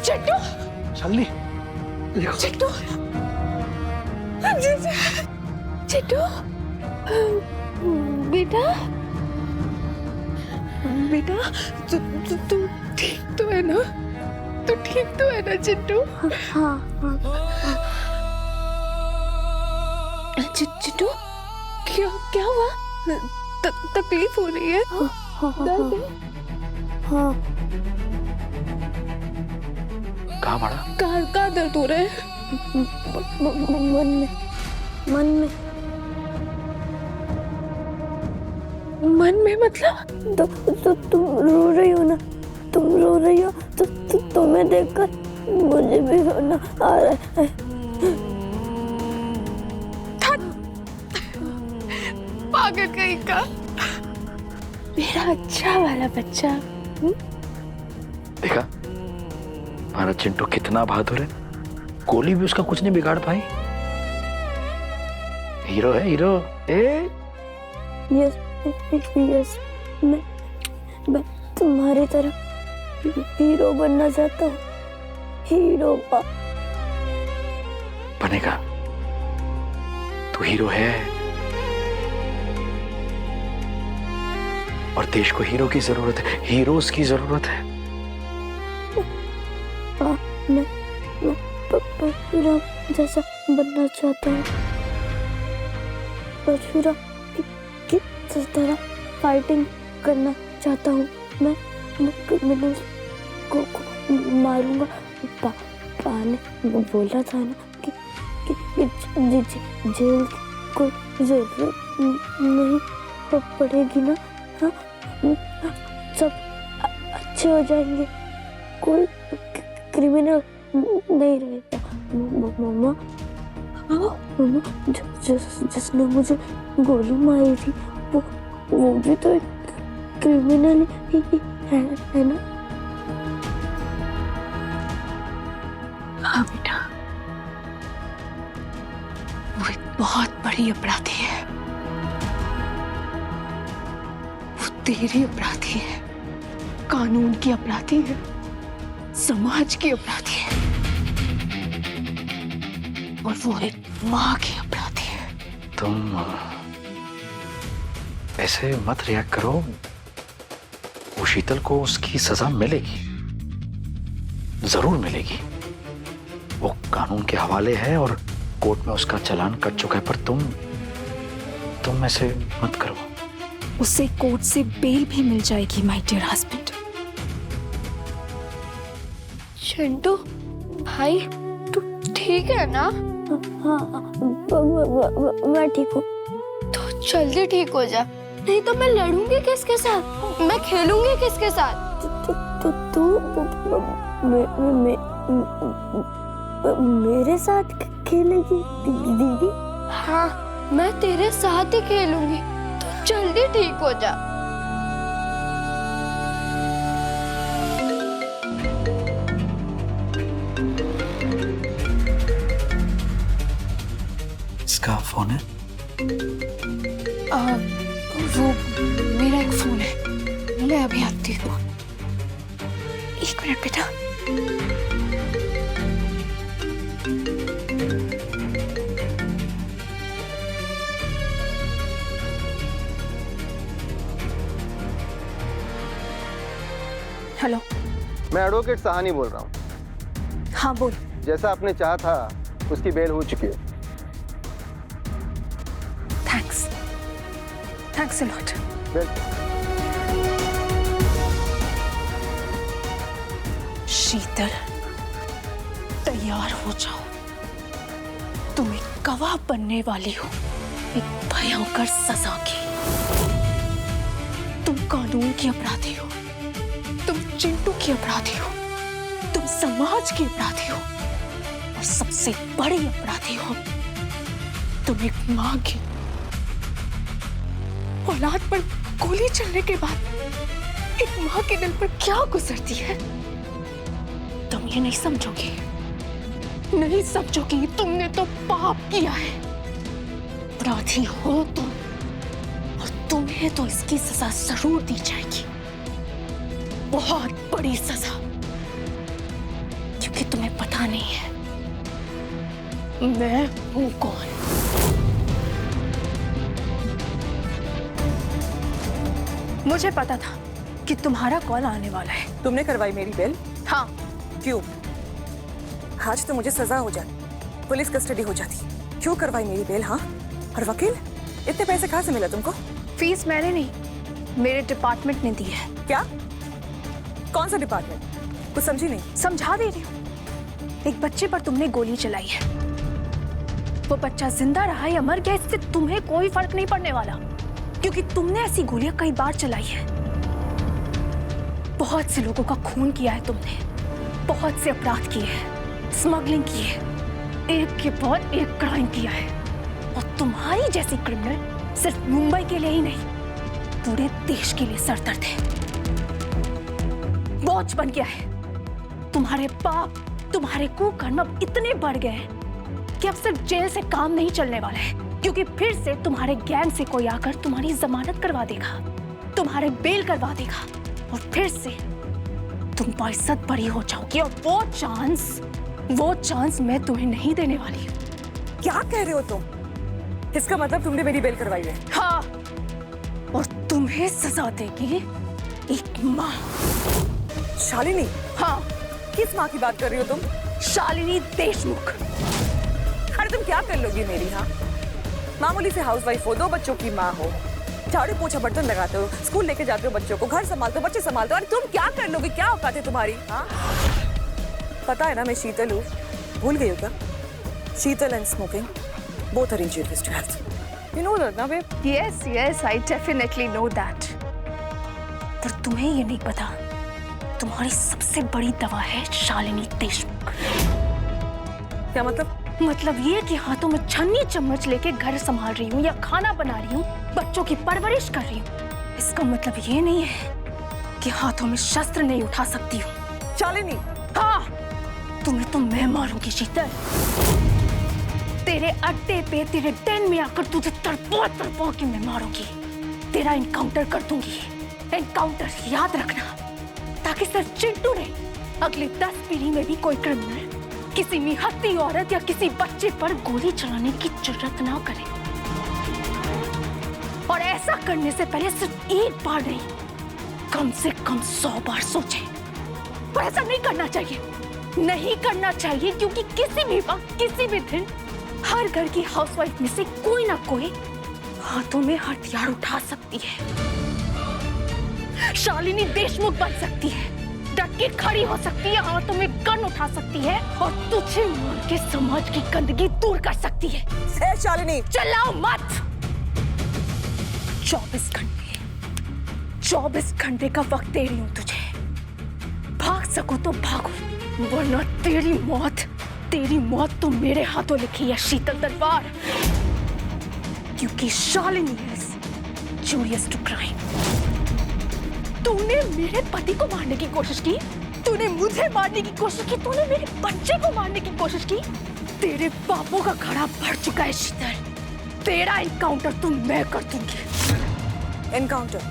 चिट्टू, शालिनी चिट्टू, चिट्टू, बेटा, बेटा, तू ठीक तो है ना? तू ठीक तो है ना चिट्टू? हाँ हाँ। चिट्टू, क्या हुआ? तकलीफ हो रही है? दर्द है? हाँ। कहाँ पड़ा? कहाँ दर्द हो रहा है? मन में। मन में मतलब? तो तुम रो रही हो ना? तुम रो रही हो तो तुम्हें देखकर मुझे भी रोना आ रहा है। पागल कहीं का, मेरा अच्छा वाला बच्चा। देखा हमारा चिंटू कितना बहादुर है, गोली भी उसका कुछ नहीं बिगाड़ पाई। हीरो है हीरो। यस, मैं तुम्हारी तरह हीरो बनना चाहता हूँ। हीरो बनेगा, तू हीरो है और देश को हीरो की जरूरत है, हीरोज की जरूरत है। मैं परशुराम जैसा बनना चाहता हूँ। परशुराम की तरह फाइटिंग करना चाहता हूँ। मैं क्रिमिनल्स को मारूंगा। पापा ने बोला था ना कि जेल की कोई जरूरत नहीं पड़ेगी ना। हाँ, सब अच्छे हो जाएंगे, कोई क्रिमिनल नहीं रहेगा। मम्मा, जिसने मुझे गोली मारी थी वो भी तो एक क्रिमिनल ही है ना? हाँ बेटा, वो एक बहुत बड़ी अपराधी है। वो तेरी अपराधी है, कानून की अपराधी है, समाज की अपराधी है, और वो एक माँ की अपराधी है। तुम ऐसे मत रिएक्ट करो, वो शीतल को उसकी सजा मिलेगी, जरूर मिलेगी। वो कानून के हवाले है और कोर्ट में उसका चालान कट चुका है, पर तुम ऐसे मत करो। उसे कोर्ट से बेल भी मिल जाएगी माय डियर हस्बैंड। चिंटू भाई, तू ठीक है ना? हाँ, मैं ठीक हूँ। तो जल्दी ठीक हो जा, नहीं तो मैं लड़ूंगी किसके साथ, मैं खेलूंगी किसके साथ? तू मेरे साथ खेलेगी दीदी? हाँ, मैं तेरे साथ ही खेलूंगी, तो जल्दी ठीक हो जा। इसका फोन है? वो मेरा एक फोन है, मैं अभी आती हूँ। एक मिनट बेटा। हेलो, मैं एडवोकेट सहानी बोल रहा हूँ। हाँ बोल। जैसा आपने चाहा था उसकी बेल हो चुकी है। Thanks a lot. शीतल, तैयार हो जाओ, तुम एक गवाह बनने वाली हो एक भयंकर सजा की। तुम कानून की अपराधी हो, तुम चिंटू की अपराधी हो, तुम समाज की अपराधी हो, और सबसे बड़ी अपराधी हो तुम एक मां की। औलाद पर गोली चलने के बाद एक मां के दिल पर क्या गुजरती है, तुम ये नहीं समझोगी, नहीं समझोगी। तुमने तो पाप किया है, अपराधी हो तुम, और तुम्हें तो इसकी सजा जरूर दी जाएगी, बहुत बड़ी सजा। पता नहीं है मैं हूं कौन। मुझे पता था कि तुम्हारा कॉल आने वाला है। तुमने करवाई मेरी बेल? हाँ। क्यों? आज तो मुझे सजा हो जाती, पुलिस कस्टडी हो जाती। क्यों करवाई मेरी बेल? हाँ, और वकील? इतने पैसे कहाँ से मिला तुमको? फीस मैंने नहीं, मेरे डिपार्टमेंट ने दी है। क्या? कौन सा डिपार्टमेंट? कुछ समझी नहीं। समझा दे रही हूँ। एक बच्चे पर तुमने गोली चलाई है, वो बच्चा जिंदा रहा या मर गया इससे तुम्हें कोई फर्क नहीं पड़ने वाला, क्योंकि तुमने ऐसी गोलियां कई बार चलाई है। बहुत से लोगों का खून किया है तुमने, बहुत से अपराध किए हैं, स्मगलिंग की है, एक के बाद एक क्राइम किया है। और तुम्हारी जैसी क्रिमिनल सिर्फ मुंबई के लिए ही नहीं, पूरे देश के लिए सरदर्द है। बोझ बन गया है। तुम्हारे पाप, तुम्हारे कुकर्म अब इतने बढ़ गए हैं कि अब सिर्फ जेल से काम नहीं चलने वाला है, क्योंकि फिर से तुम्हारे गैंग से कोई आकर तुम्हारी जमानत करवा देगा, तुम्हारे बेल करवा देगा, और फिर से तुम बाइज्जत बरी हो जाओगी। और वो चांस मैं तुम्हें नहीं देने वाली हूँ। क्या कह रहे हो तुम? इसका मतलब तुमने मेरी बेल करवाई है? हाँ, और तुम्हें सजा देगी एक माँ। शालिनी? हाँ। किस माँ की बात कर रही हो तुम? शालिनी देशमुख। अरे तुम क्या कर लोगी मेरी? हाँ, मामूली से हाउसवाइफ हो, 2 बच्चों की माँ हो, झाड़ू पोछा बर्तन लगाते हो, स्कूल लेके जाते हो बच्चों को, घर संभालते हो, बच्चे संभालते हो। अरे तुम क्या कर लोगी? क्या औकात है तुम्हारी? हाँ, पता है ना मैं शीतल हूँ, भूल गई हो क्या? Sheetal and smoking both are injurious to health. You know that, ना babe? Yes, I definitely know that. पर तुम्हें ये नहीं पता, तुम्हारी सबसे बड़ी दवा है शालिनी देशमुख। क्या मतलब? मतलब ये कि हाथों में छन्नी चम्मच लेके घर संभाल रही हूँ या खाना बना रही हूँ, बच्चों की परवरिश कर रही हूँ, इसका मतलब ये नहीं है कि हाथों में शस्त्र नहीं उठा सकती हूँ। शालिनी? हाँ, तुम्हें तो मैं मारूंगी शीतल। तेरे अड्डे पे, तेरे den में आकर तुझे तड़पा के मैं मारूंगी। तेरा एनकाउंटर कर दूंगी। एनकाउंटर याद रखना, ताकि सिर्फ चिंटू नहीं, अगले 10 पीढ़ी में भी कोई क्रिमिनल किसी निहत्थी औरत या किसी बच्चे पर गोली चलाने की जरूरत ना करे। और ऐसा करने से पहले सिर्फ एक बार नहीं, कम से कम 100 बार सोचे। और ऐसा नहीं करना चाहिए, नहीं करना चाहिए, क्योंकि किसी भी वक्त, किसी भी दिन हर घर की हाउसवाइफ में से कोई ना कोई हाथों में हथियार उठा सकती है। शालिनी देशमुख बन सकती है, डट के खड़ी हो सकती है, हाथों में गन उठा सकती है और तुझे मार के समाज की गंदगी दूर कर सकती है। शालिनी चिल्लाओ मत। 24 घंटे का वक्त दे रही हूँ तुझे। भाग सको तो भागो, वरना तेरी मौत तो मेरे हाथों लिखी है शीतल तलवार। क्योंकि Shalini is curious to crime। तूने मेरे पति को मारने की कोशिश की, तूने मुझे मारने की कोशिश की, तूने मेरे बच्चे को मारने की कोशिश की। तेरे पापों का घड़ा भर चुका है शीतल। तेरा एनकाउंटर तो मैं कर दूंगी। एनकाउंटर?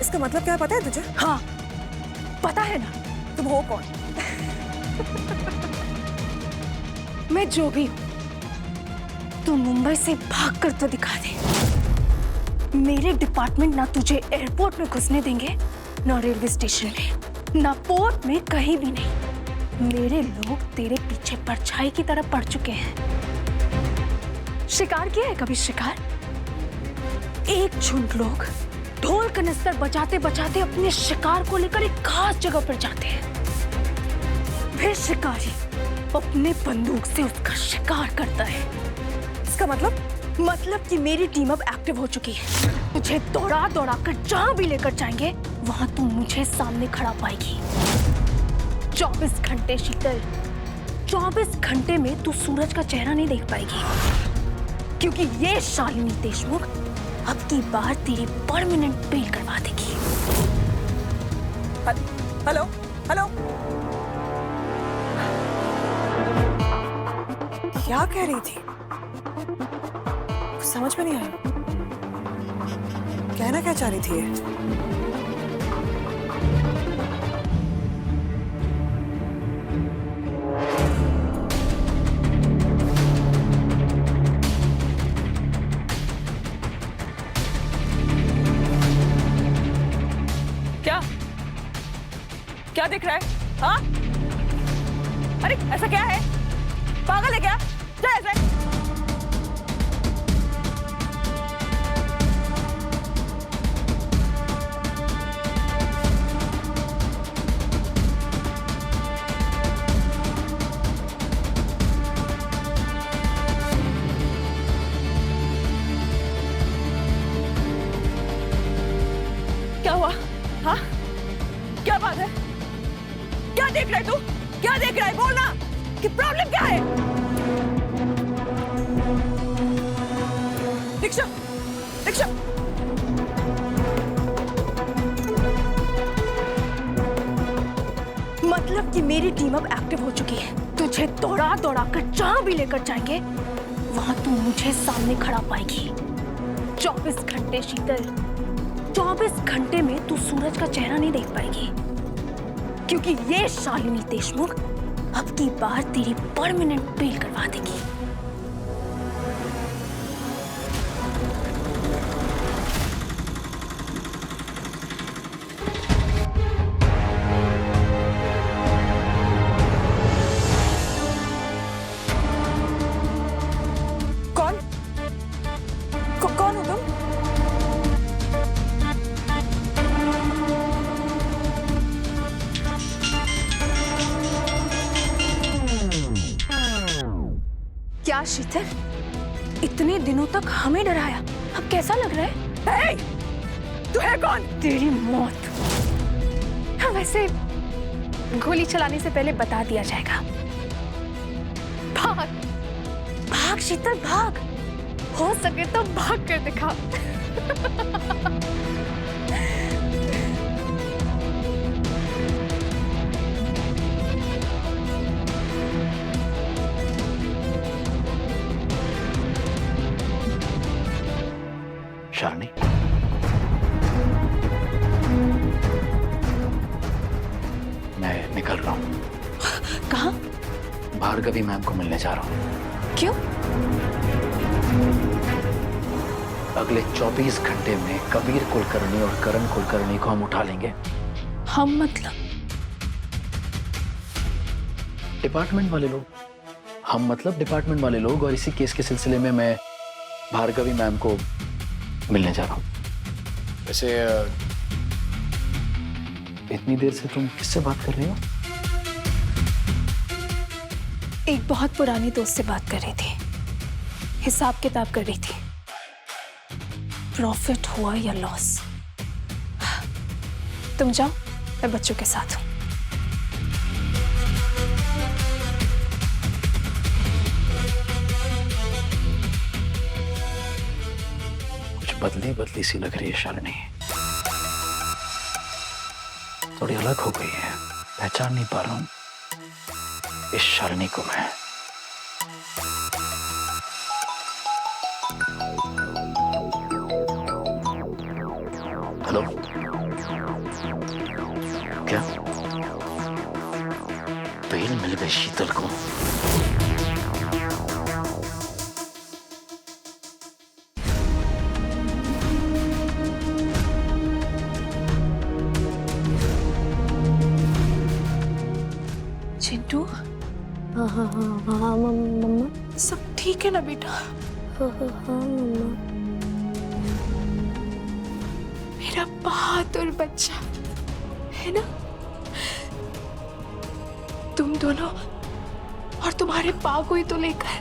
इसका मतलब क्या है पता है तुझे? हाँ, पता है ना। तुम हो कौन? मैं जो भी हूँ, तू मुंबई से भागकर तो दिखा दे। मेरे डिपार्टमेंट ना तुझे एयरपोर्ट में घुसने देंगे, ना रेलवे स्टेशन में, ना पोर्ट में, कहीं भी नहीं। मेरे लोग तेरे पीछे परछाई की तरह पड़ चुके हैं। शिकार किया है कभी? शिकार? एक झुंड लोग ढोल कनस्तर बजाते बजाते अपने शिकार को लेकर एक खास जगह पर जाते हैं। फिर शिकारी अपने बंदूक से उसका शिकार करता है। इसका मतलब कि मेरी टीम अब एक्टिव हो चुकी है। तुझे दौड़ा कर जहां भी लेकर जाएंगे, वहां तू मुझे सामने खड़ा पाएगी। 24 घंटे शीतल, 24 घंटे में तू सूरज का चेहरा नहीं देख पाएगी, क्योंकि ये शालिनी देशमुख अब की बार तेरी परमानेंट बेल करवा देगी। हेलो? क्या कह रही थी? कुछ समझ में नहीं आया। कहना क्या चाह रही थी ये? दिख रहा है? हाँ? अरे ऐसा क्या है? पागल है क्या? क्या ऐसा? क्या हुआ? हाँ? क्या बात है? क्या देख रहा है तू? क्या देख रहा है? बोलना कि प्रॉब्लम क्या है? दीक्षा, दीक्षा, मतलब कि मेरी टीम अब एक्टिव हो चुकी है। तुझे दौड़ा दौड़ा कर जहां भी लेकर जाएंगे वहां तू मुझे सामने खड़ा पाएगी। 24 घंटे शीतल, 24 घंटे में तू सूरज का चेहरा नहीं देख पाएगी, क्योंकि ये शालिनी देशमुख अब की बार तेरी परमानेंट बेल करवा देगी। कौन हो तुम? क्या शीतल, इतने दिनों तक हमें डराया, अब कैसा लग रहा है? तू है कौन? तेरी मौत। हाँ, वैसे गोली चलाने से पहले बता दिया जाएगा। भाग भाग शीतल, भाग। हो सके तो भाग कर दिखा। शालिनी, मैं निकल रहा हूँ। कहाँ? भार्गवी मैम को मिलने जा रहा हूँ। क्यों? अगले 24 घंटे में कबीर कुलकर्णी और करण कुलकर्णी को हम उठा लेंगे। हम मतलब? डिपार्टमेंट वाले लोग। हम मतलब डिपार्टमेंट वाले लोग। और इसी केस के सिलसिले में मैं भार्गवी मैम को मिलने जा रहा हूँ। वैसे इतनी देर से तुम किससे बात कर रही हो? एक बहुत पुरानी दोस्त से बात कर रही थी, हिसाब किताब कर रही थी, प्रॉफिट हुआ या लॉस। तुम जाओ, मैं बच्चों के साथ हूं। कुछ बदली बदली सी लग रही है शालिनी, थोड़ी अलग हो गई है। पहचान नहीं पा रहा हूं इस शालिनी को मैं। हेलो, क्या बेल मिल गई शीतल को? चिंटू, हाँ हाँ हाँ हाँ मम्मा। सब ठीक है ना बेटा? हाँ मम्मा। मेरा बहादुर बच्चा है ना? तुम दोनों और तुम्हारे पागुई तो लेकर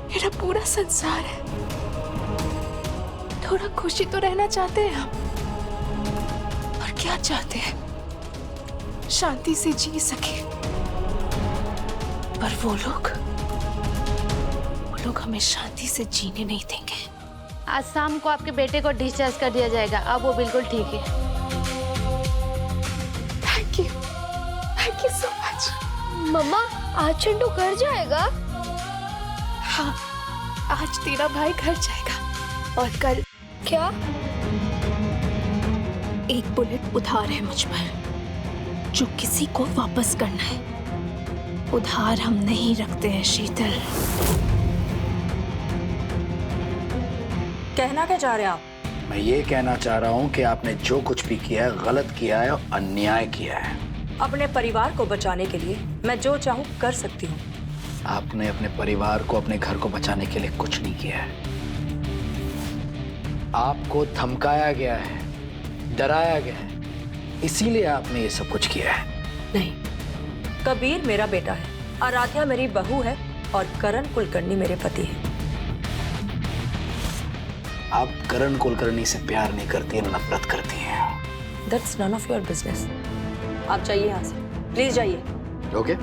मेरा पूरा संसार है। थोड़ा खुशी तो रहना चाहते हैं हम, और क्या चाहते हैं? शांति से जी सके। पर वो लोग हमें शांति से जीने नहीं देंगे। आज शाम को आपके बेटे को डिस्चार्ज कर दिया जाएगा। अब वो बिल्कुल ठीक है। Thank you so much. मम्मा, आज चिंटू घर जाएगा? हाँ, आज तेरा भाई घर जाएगा और कल क्या? एक बुलेट उधार है मुझ पर, जो किसी को वापस करना है। उधार हम नहीं रखते हैं शीतल। कहना क्या चाह रहे हैं आप? मैं ये कहना चाह रहा हूं कि आपने जो कुछ भी किया है गलत किया है और अन्याय किया है। अपने परिवार को बचाने के लिए मैं जो चाहूँ कर सकती हूँ। आपने अपने परिवार को, अपने घर को बचाने के लिए कुछ नहीं किया है। आपको धमकाया गया है, डराया गया है, इसीलिए आपने ये सब कुछ किया है। नहीं, कबीर मेरा बेटा है, आराध्या मेरी बहू है और करण कुलकर्णी मेरे पति है। आप करण कुलकर्णी से प्यार नहीं करती हैं, नफरत करती हैं। That's none of your business. आप जाइए यहाँ से, प्लीज जाइए। ओके,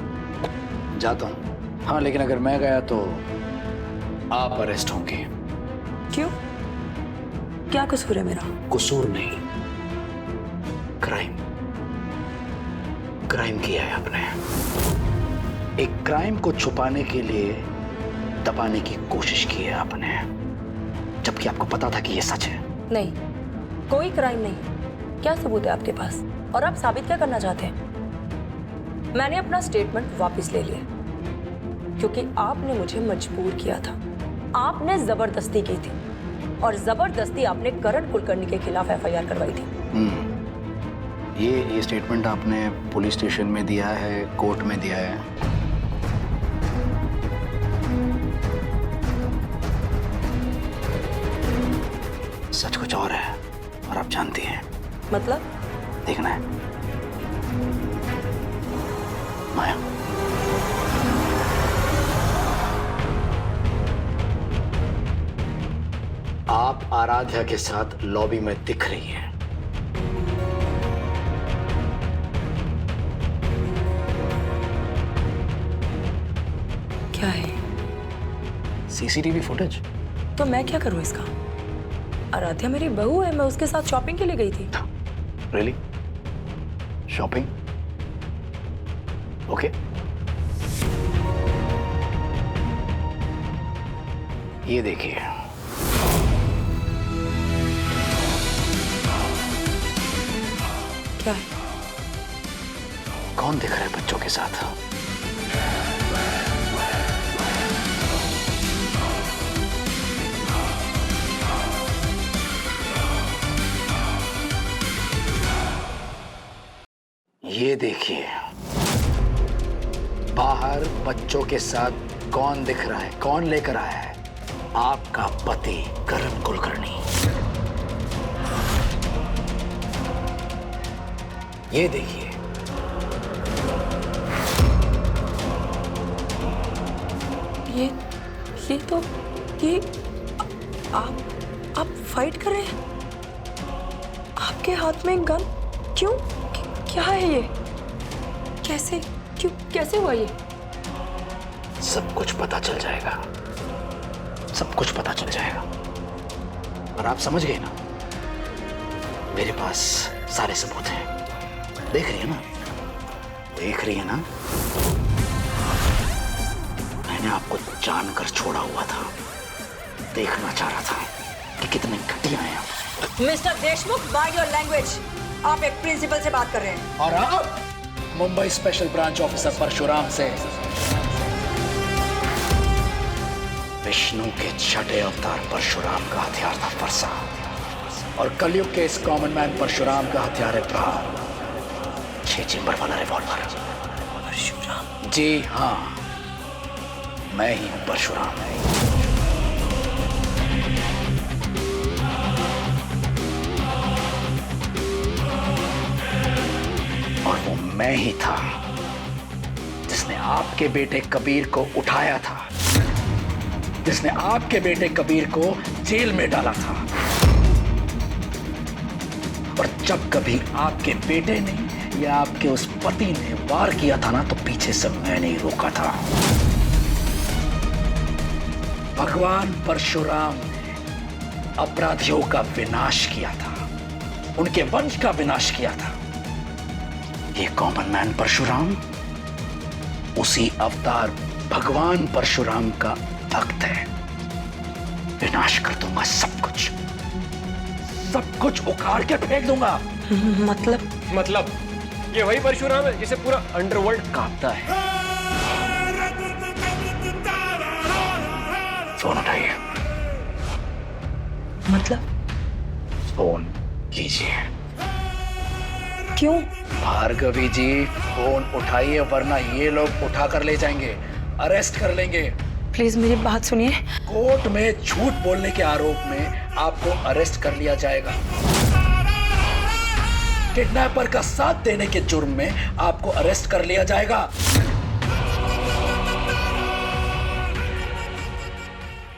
जाता हूँ। हाँ, लेकिन अगर मैं गया तो आप अरेस्ट होंगे। क्यों? क्या कसूर है मेरा? कसूर नहीं, क्राइम। क्राइम किया है आपने। एक क्राइम को छुपाने के लिए दबाने की कोशिश की है आपने, जबकि आपको पता था कि ये सच है। नहीं, कोई क्राइम नहीं। क्या सबूत है आपके पास? और आप साबित क्या करना चाहते हैं? मैंने अपना स्टेटमेंट वापस ले लिया क्योंकि आपने मुझे मजबूर किया था। आपने जबरदस्ती की थी और जबरदस्ती आपने करण कुलकर्णी के खिलाफ एफआईआर करवाई थी। ये स्टेटमेंट आपने पुलिस स्टेशन में दिया है, कोर्ट में दिया है? सच कुछ और है और आप जानती हैं। मतलब? देखना है माया। आप आराध्या के साथ लॉबी में दिख रही हैं। क्या है? CCTV footage. तो मैं क्या करूं इसका? आराध्या मेरी बहू है, मैं उसके साथ शॉपिंग के लिए गई थी। रियली? शॉपिंग? ओके। ये देखिए, क्या है? कौन दिख रहा है बच्चों के साथ? ये देखिए, बाहर बच्चों के साथ कौन दिख रहा है, कौन लेकर आया है? आपका पति करण कुलकर्णी। ये देखिए, ये तो ये आप फाइट कर रहे हैं? आपके हाथ में गन? क्यों? क्या है ये? कैसे? क्यों? कैसे हुआ ये? सब कुछ पता चल जाएगा, सब कुछ पता चल जाएगा। और आप समझ गए ना, मेरे पास सारे सबूत हैं। देख रही है ना, देख रही है ना? मैंने आपको जानकर छोड़ा हुआ था, देखना चाह रहा था कि कितने घटिया हैं आप। Mister Deshmukh, mind your language. आप एक प्रिंसिपल से बात कर रहे हैं। और आप Mumbai special branch officer Parshuram से। विष्णु के छठे अवतार परशुराम का हथियार था फरसा, और कलयुग के इस कॉमन मैन परशुराम का हथियार है प्रहार, 6 चेंबर वाला रिवॉल्वर। परशुराम? जी हाँ, मैं ही हूं परशुराम। और वो मैं ही था जिसने आपके बेटे कबीर को उठाया था, जिसने आपके बेटे कबीर को जेल में डाला था। और जब कभी आपके बेटे ने या आपके उस पति ने वार किया था ना, तो पीछे से मैंने ही रोका था। भगवान परशुराम ने अपराधियों का विनाश किया था, उनके वंश का विनाश किया था। ये कॉमन मैन परशुराम उसी अवतार भगवान परशुराम का भक्त है। विनाश कर दूंगा सब कुछ उखाड़ के फेंक दूंगा। मतलब ये वही परशुराम है जिसे पूरा अंडरवर्ल्ड कांपता है। फोन उठाइए। मतलब? फोन लीजिए। क्यों? भार्गवी जी फोन उठाइए वरना ये लोग उठा कर ले जाएंगे, अरेस्ट कर लेंगे। प्लीज मेरी बात सुनिए। कोर्ट में झूठ बोलने के आरोप में आपको अरेस्ट कर लिया जाएगा। किडनैपर का साथ देने के जुर्म में आपको अरेस्ट कर लिया जाएगा।